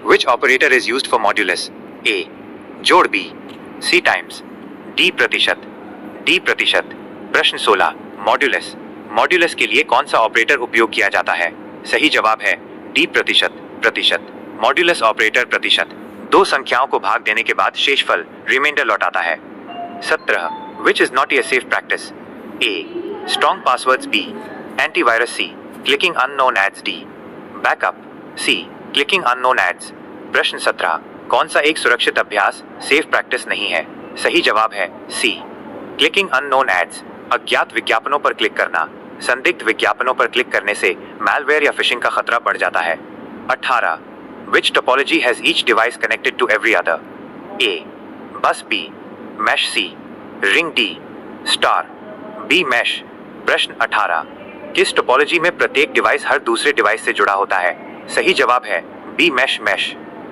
Which operator is used for modulus? A जोड़, B सी times, D प्रतिशत। प्रश्न 16, modulus. Modulus के लिए कौन सा ऑपरेटर उपयोग किया जाता है? सही जवाब है डी प्रतिशत। मॉड्यूलस ऑपरेटर प्रतिशत दो संख्याओं को भाग देने के बाद शेषफल रिमाइंडर लौटाता है। 17, which is not a safe practice? A strong passwords, B antivirus, C clicking unknown ads, D backup, C clicking unknown ads. प्रश्न 17, कौन सा एक सुरक्षित अभ्यास सेफ प्रैक्टिस नहीं है? सही जवाब है सी क्लिकिंग अननोन एड्स। अज्ञात विज्ञापनों पर क्लिक करना। संदिग्ध विज्ञापनों पर क्लिक करने से मैलवेयर या फिशिंग का खतरा बढ़ जाता है। 18, which topology has each device connected to every other? A bus, B mesh, C ring, D star, B mesh. प्रश्न 18, किस टोपोलॉजी में प्रत्येक डिवाइस हर दूसरे डिवाइस से जुड़ा होता है? सही जवाब है बी मैश।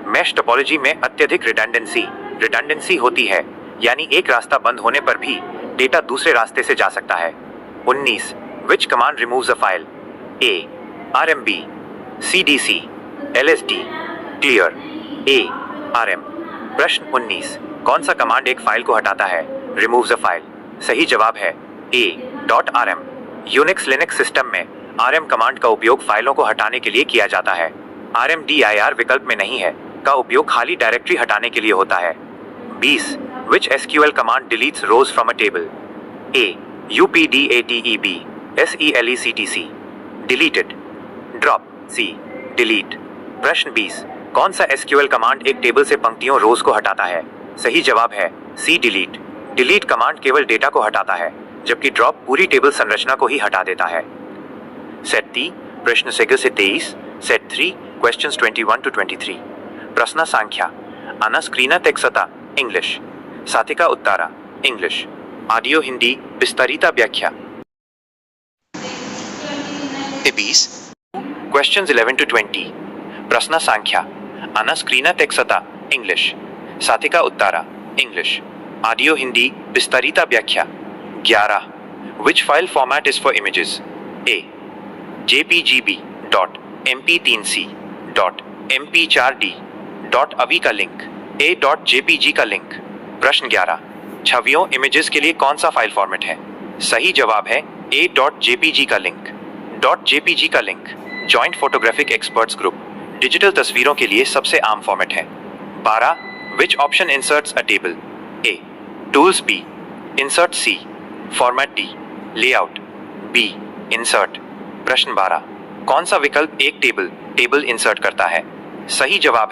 मैश टोपोलॉजी में अत्यधिक रिडंडेंसी होती है, यानी एक रास्ता बंद होने पर भी डेटा दूसरे रास्ते से जा सकता है। 19, विच command removes a file? A RMB, CDC, LSD, clear, A RM। प्रश्न 19, कौन सा कमांड एक फाइल को हटाता है? Removes a file. सही जवाब है ए .rm। यूनिक्स लिनक्स सिस्टम में RM कमांड का उपयोग फाइलों को हटाने के लिए किया जाता है। RMDIR विकल्प में नहीं है का उपयोग खाली डायरेक्टरी हटाने के लिए होता है। 20, which SQL command deletes rows from a table? A UPDATEB SELECTC, deleted, drop, C delete। प्रश्न 20, कौन सा SQL कमांड एक टेबल से पंक्तियों रोज को हटाता है? सही जवाब है C delete। डिलीट कमांड केवल डेटा को हटाता है, जबकि ड्रॉप पूरी टेबल संरचना को ही हटा देता है। सेट 3 प्रश्न 6 से 23, सेट 3 क्वेश्चंस 21 to 23। प्रश्न संख्या अना स्क्रीना तेक्सता इंग्लिश, साथिका उत्तारा इंग्लिश, ऑडियो हिंदी विस्तारिता व्याख्या। 20 क्वेश्चंस 11 to 20। प्रश्न संख्या अना स्क्रीना तेक्सता इंग्लिश, साथिका उत्तारा इंग्लिश, ऑडियो हिंदी विस्तारिता व्याख्या। 11, which file format is for images? A JPGB .mp3c .mp4d .avi का लिंक, ए .jpg का लिंक। प्रश्न 11, छवियों इमेजेस के लिए कौन सा फाइल फॉर्मेट है? सही जवाब है ए .jpg का लिंक। .jpg का लिंक joint photographic experts group digital तस्वीरों के लिए सबसे आम फॉर्मेट है। 12, which option inserts a table? A tools, B insert, C format, D layout, B insert. प्रश्न 12, कौन सा विकल्प एक टेबल इंसर्ट करता है? सही जवाब है